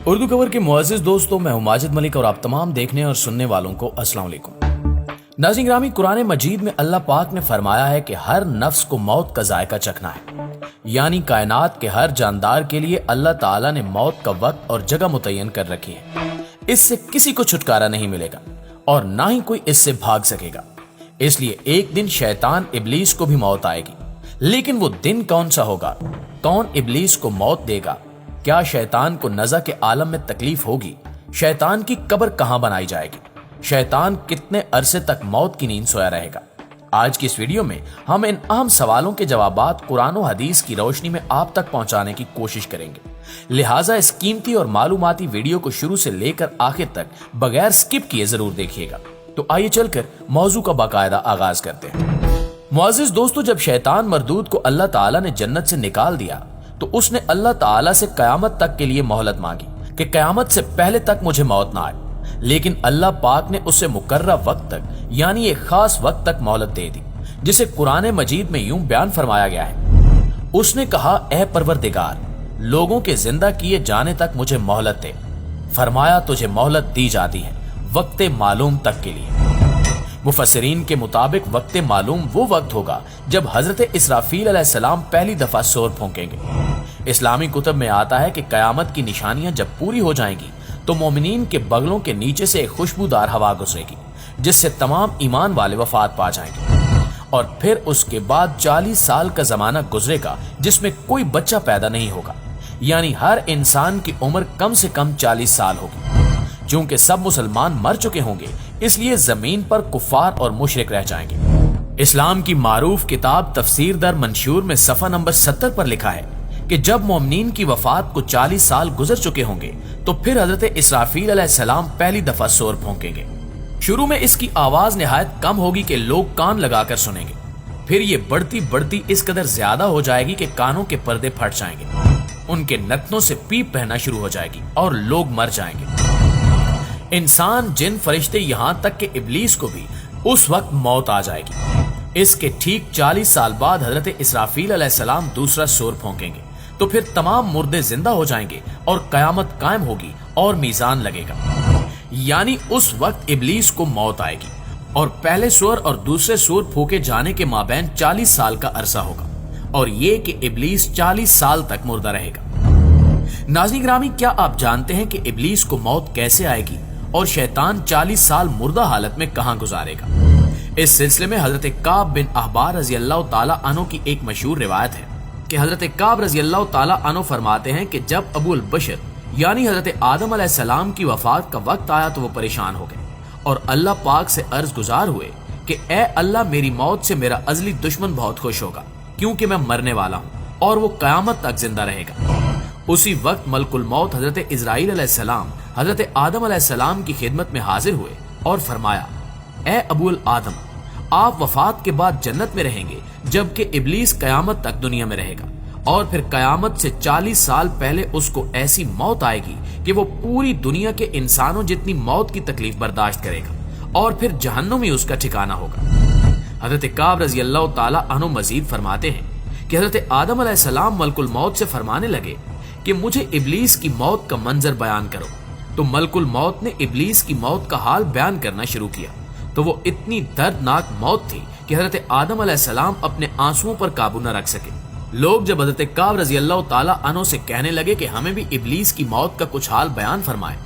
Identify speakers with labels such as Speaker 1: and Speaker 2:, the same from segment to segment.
Speaker 1: उर्दू खबर के मुअज़्ज़िज़ दोस्तों, मैं हूं माजिद मलिक और आप तमाम देखने और सुनने वालों को अस्सलाम वालेकुम। नाज़रीन ग्रामी, कुरान मजीद में अल्लाह पाक ने फरमाया है कि हर नफ्स को मौत का जायका चखना है, यानी कायनात के हर जानदार के लिए अल्लाह ताला ने मौत का वक्त और जगह मुतय्यन कर रखी है। इससे किसी को छुटकारा नहीं मिलेगा और ना ही कोई इससे भाग सकेगा। इसलिए एक दिन शैतान इब्लीस को भी मौत आएगी, लेकिन वो दिन कौन सा होगा? कौन इब्लीस को मौत देगा? क्या शैतान को नज़ा के आलम में तकलीफ होगी? शैतान की कब्र कहां बनाई जाएगी? शैतान कितने अरसे तक मौत की नींद सोया रहेगा? आज की इस वीडियो में हम इन अहम सवालों के जवाबात कुरान और हदीस की रोशनी में आप तक पहुंचाने की कोशिश करेंगे। लिहाजा इस कीमती और मालूमाती वीडियो को शुरू से लेकर आखिर तक बगैर स्किप किए जरूर देखिएगा। तो आइए चलकर मौजू का बाकायदा आगाज करते हैं। मुअज़्ज़िज़ दोस्तों, जब शैतान मरदूद को अल्लाह ताला ने जन्नत से निकाल दिया तो उसने अल्लाह ताला से कयामत तक के लिए मोहलत मांगी कि कयामत से पहले तक मुझे मौत ना आए। लेकिन अल्लाह पाक ने उसे मुकर्रर वक्त तक, यानी एक खास वक्त तक मोहलत दे दी, जिसे कुरान मजीद में यूं बयान फरमाया गया है। उसने कहा, ए परवरदिगार, लोगों के जिंदा किए जाने तक मुझे मोहलत दे। फरमाया, तुझे मोहलत दी जाती है वक्त मालूम तक के लिए। मुफस्सिरीन के मुताबिक वक्त मालूम वो वक्त होगा जब हजरत इसराफील अलैहिस्सलाम पहली दफा सोर फूंकेंगे। इस्लामी कुतब में आता है कि कयामत की निशानियां जब पूरी हो जाएंगी तो मोमिनीन के बगलों के नीचे से एक खुशबूदार हवा गुजरेगी, जिससे तमाम ईमान वाले वफात पा जाएंगे। और फिर उसके बाद 40 साल का जमाना गुजरेगा जिसमें कोई बच्चा पैदा नहीं होगा, यानी हर इंसान की उम्र कम से कम 40 साल होगी। चूंकि सब मुसलमान मर चुके होंगे, इसलिए जमीन पर कुफार और मुशरिक रह जाएंगे। इस्लाम की मारूफ किताब तफसीर दर मंशूर में सफ़ा नंबर 70 पर लिखा है कि जब मोमिनीन की वफात को 40 साल गुजर चुके होंगे तो फिर हजरत इसराफील अलैहिस्सलाम पहली दफा सोर फूंकेंगे। शुरू में इसकी आवाज निहायत कम होगी कि लोग कान लगाकर सुनेंगे। फिर ये बढ़ती बढ़ती इस कदर ज्यादा हो जाएगी कि कानों के पर्दे फट जाएंगे, उनके नथनों से पीप बहना शुरू हो जाएगी और लोग मर जाएंगे। इंसान, जिन, फरिश्ते, यहां तक कि इब्लीस को भी उस वक्त मौत आ जाएगी। इसके ठीक 40 साल बाद हजरत इसराफील अलैहिस्सलाम दूसरा सोर फूंकेंगे तो फिर तमाम मुर्दे जिंदा हो जाएंगे और कयामत कायम होगी और मीजान लगेगा। यानी उस वक्त इब्लीस को मौत आएगी और पहले सोर और दूसरे सोर फूके जाने के माबैन 40 साल का अरसा होगा, और ये कि इब्लीस 40 साल तक मुर्दा रहेगा। नाज़रीन ग्रामी, क्या आप जानते हैं कि इब्लीस को मौत कैसे आएगी और शैतान 40 साल मुर्दा हालत में कहां गुजारेगा? इस सिलसिले में हजरत काब बिन अहबार रज़ी अल्लाह ताला अन्हु की एक मशहूर रिवायत है कि हजरत काब रज़ी अल्लाह ताला अन्हु फरमाते हैं कि जब अबुल बशर यानी हजरत आदम अलैहिस्सलाम की वफात का वक्त आया तो वो परेशान हो गए और अल्लाह पाक से अर्ज गुजार हुए कि ए अल्लाह, मेरी मौत से मेरा अजली दुश्मन बहुत खुश होगा, क्योंकि मैं मरने वाला हूँ और वो कयामत तक जिंदा रहेगा। उसी वक्त मलकुल मौत हजरत इज़राइल अलैहिस्सलाम हजरत आदम अलैहिस्सलाम की खिदमत में हाजिर हुए और फरमाया, ए अबुल आदम, आप वफात के बाद जन्नत में रहेंगे, जबकि इब्लीस कयामत तक दुनिया में रहेगा, और फिर कयामत से 40 साल पहले उसको ऐसी मौत आएगी कि वो पूरी दुनिया के इंसानों जितनी मौत की तकलीफ बर्दाश्त करेगा और फिर जहन्नुम ही उसका ठिकाना होगा। हजरत काब रज़ी अल्लाह ताला अन्हु मजीद फरमाते हैं कि हजरत आदम अलैहिस्सलाम मलकुल मौत से फरमाने लगे कि मुझे इब्लीस की मौत का मंजर बयान करो। तो मलकुल मौत ने इब्लीस की मौत का हाल बयान करना शुरू किया तो वो इतनी दर्दनाक मौत थी कि हजरत आदम अलैहिस्सलाम अपने आंसुओं पर काबू न रख सके। लोग जब हजरत काब रज़ी अल्लाह ताला अन्हु से कहने लगे कि हमें भी इब्लीस की मौत का कुछ हाल बयान फरमाए,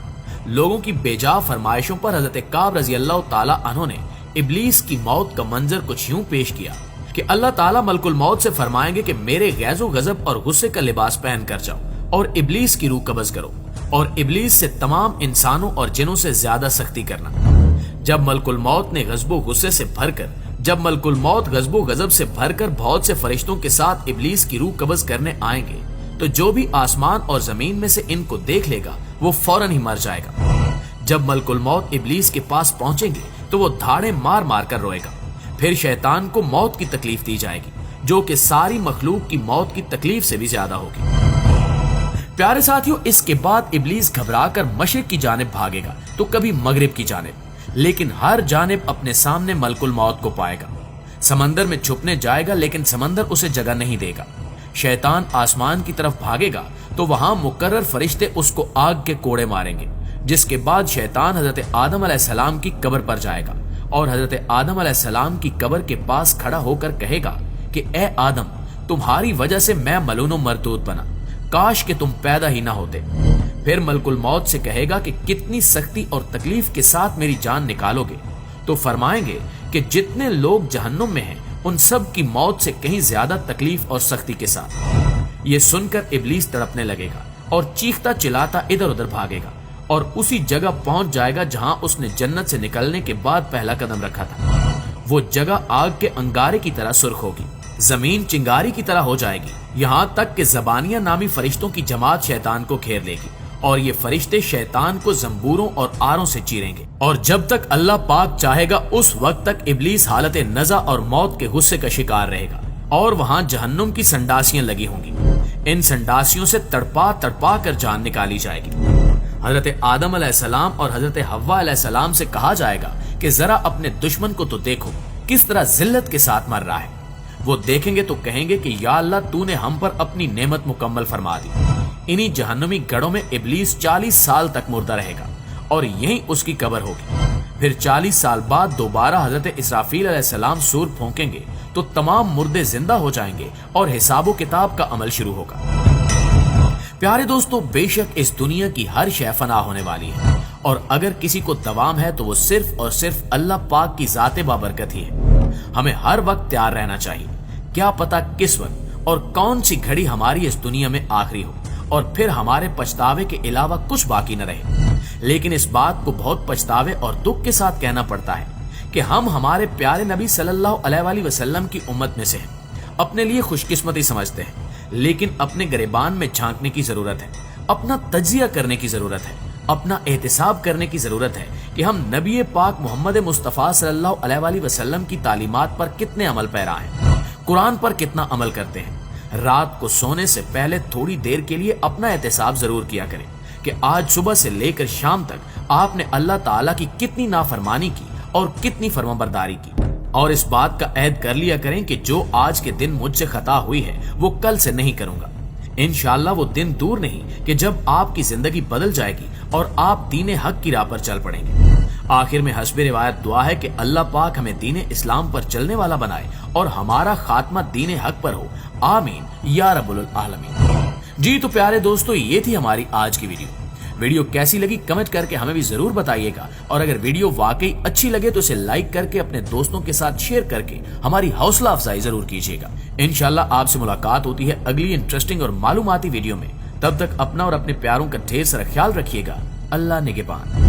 Speaker 1: लोगों की बेजा फरमाइशों पर हजरत काब रज़ी अल्लाह ताला अन्हु ने इब्लीस की मौत का मंजर कुछ यूं पेश किया कि अल्लाह ताला मलकुल मौत से फरमाएंगे कि मेरे गैज़ो गजब और गुस्से का लिबास पहन कर जाओ और इब्लीस की रूह कब्ज करो और इब्लीस से तमाम इंसानों और जिनों से ज्यादा सख्ती करना। जब मलकुल मौत गजबो गजब से भरकर बहुत से फरिश्तों के साथ इब्लीस की रूह कब्ज करने आएंगे तो जो भी आसमान और जमीन में से इनको देख लेगा वो फौरन ही मर जाएगा। जब मलकुल मौत इब्लीस के पास पहुंचेंगे तो वो धाड़े मार मार कर रोएगा। फिर शैतान को मौत की तकलीफ दी जाएगी, जो कि सारी मखलूक की मौत की तकलीफ से भी ज्यादा होगी। प्यारे साथियों, इसके बाद इब्लीस घबराकर मशरिक की जानिब भागेगा तो कभी मगरिब की जानिब, लेकिन हर जानिब अपने सामने मलकुल मौत को पाएगा। समंदर में छुपने जाएगा लेकिन समंदर उसे जगह नहीं देगा। शैतान आसमान की तरफ भागेगा तो वहां मुकर्रर फरिश्ते उसको आग के कोड़े मारेंगे, जिसके बाद शैतान हजरत आदम अलैहिस्सलाम की कब्र पर जाएगा और हजरत आदम अलैहिस्सलाम की कब्र के पास खड़ा होकर कहेगा कि ए आदम, तुम्हारी वजह से मैं मलून मरदूद बना, काश कि तुम पैदा ही ना होते। फिर मलकुल मौत से कहेगा कि कितनी सख्ती और तकलीफ के साथ मेरी जान निकालोगे। तो फरमाएंगे कि जितने लोग जहन्नुम में हैं उन सब की मौत से कहीं ज्यादा तकलीफ और सख्ती के साथ। ये सुनकर इब्लीस तड़पने लगेगा और चीखता चिल्लाता इधर उधर भागेगा और उसी जगह पहुंच जाएगा जहां उसने जन्नत से निकलने के बाद पहला कदम रखा था। वो जगह आग के अंगारे की तरह सुर्ख होगी, जमीन चिंगारी की तरह हो जाएगी, यहाँ तक कि ज़बानिया नामी फरिश्तों की जमात शैतान को घेर लेगी और ये फरिश्ते शैतान को जंबूरों और आरों से चीरेंगे। और जब तक अल्लाह पाक चाहेगा उस वक्त तक इब्लीस हालत नज़ा और मौत के गुस्से का शिकार रहेगा और वहां जहन्नुम की संडासियां लगी होंगी। इन संडासियों से तड़पा तड़पा कर जान निकाली जाएगी। हजरत आदम अलैहिस्सलाम और हजरत हव्वा अलैहिस्सलाम से कहा जाएगा कि जरा अपने दुश्मन को तो देखो किस तरह जिल्लत के साथ मर रहा है। वो देखेंगे तो कहेंगे कि या अल्लाह, तूने हम पर अपनी नेमत मुकम्मल फरमा दी। इन्हीं जहन्नमी गढ़ों में इब्लीस 40 साल तक मुर्दा रहेगा और यहीं उसकी कब्र होगी। फिर 40 साल बाद दोबारा हजरत इसराफील अलैहिस्सलाम सूर फूंकेंगे तो तमाम मुर्दे जिंदा हो जाएंगे और हिसाबो किताब का अमल शुरू होगा। प्यारे दोस्तों, बेशक इस दुनिया की हर शय फना होने वाली है और अगर किसी को दवाम है तो वो सिर्फ और सिर्फ अल्लाह पाक की जाते बाबरकत ही है। हमें हर वक्त तैयार रहना चाहिए, क्या पता किस वक्त और कौन सी घड़ी हमारी इस दुनिया में आखिरी हो और फिर हमारे पछतावे के अलावा कुछ बाकी न रहे। लेकिन इस बात को बहुत पछतावे और दुख के साथ कहना पड़ता है कि हम हमारे प्यारे नबी सल्लल्लाहु अलैहि वसल्लम की उम्मत में से हैं। अपने लिए खुशकिस्मती समझते हैं, लेकिन अपने गिरेबान में झांकने की जरूरत है, अपना तज्जिया करने की जरूरत है, अपना एहतिसाब करने की जरूरत है कि हम नबी पाक मोहम्मद मुस्तफ़ा सल्लल्लाहु अलैहि वसल्लम की तालीमात पर कितने अमल पैरा हैं, कुरान पर कितना अमल करते हैं। रात को सोने से पहले थोड़ी देर के लिए अपना एहतिसाब जरूर किया करें कि आज सुबह से लेकर शाम तक आपने अल्लाह ताला की कितनी नाफरमानी की और कितनी फरमाबरदारी की। और इस बात का अहद कर लिया करें कि जो आज के दिन मुझसे खता हुई है वो कल से नहीं करूंगा। इंशाअल्लाह वो दिन दूर नहीं कि जब आपकी जिंदगी बदल जाएगी और आप दीने हक की राह पर चल पड़ेंगे। आखिर में हस्बे रिवायत दुआ है कि अल्लाह पाक हमें दीने इस्लाम पर चलने वाला बनाए और हमारा खात्मा दीने हक पर हो। आमीन या रब्बुल आलमीन। जी तो प्यारे दोस्तों, ये थी हमारी आज की वीडियो कैसी लगी कमेंट करके हमें भी जरूर बताइएगा और अगर वीडियो वाकई अच्छी लगे तो इसे लाइक करके अपने दोस्तों के साथ शेयर करके हमारी हौसला अफजाई जरूर कीजिएगा। इंशाल्लाह आपसे मुलाकात होती है अगली इंटरेस्टिंग और मालूमाती वीडियो में। तब तक अपना और अपने प्यारों का ढेर सारा ख्याल रखिएगा। अल्लाह निगहबान।